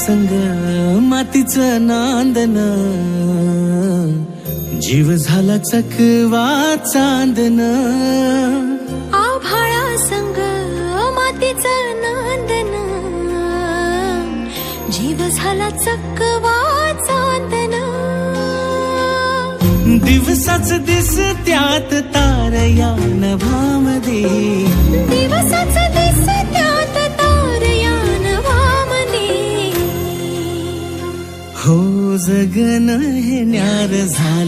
संग मातीचं नांदन, जीव झाला चकवा चांदन. आभाळा संग मातीचं नांदन, जीव झाला चकवा चांदन. दिवसाच दिसत्यात तारया नभामध्ये, दिवसाच दिसत्यात तारया नभामध्ये. हो जगन हे न्यार झालं.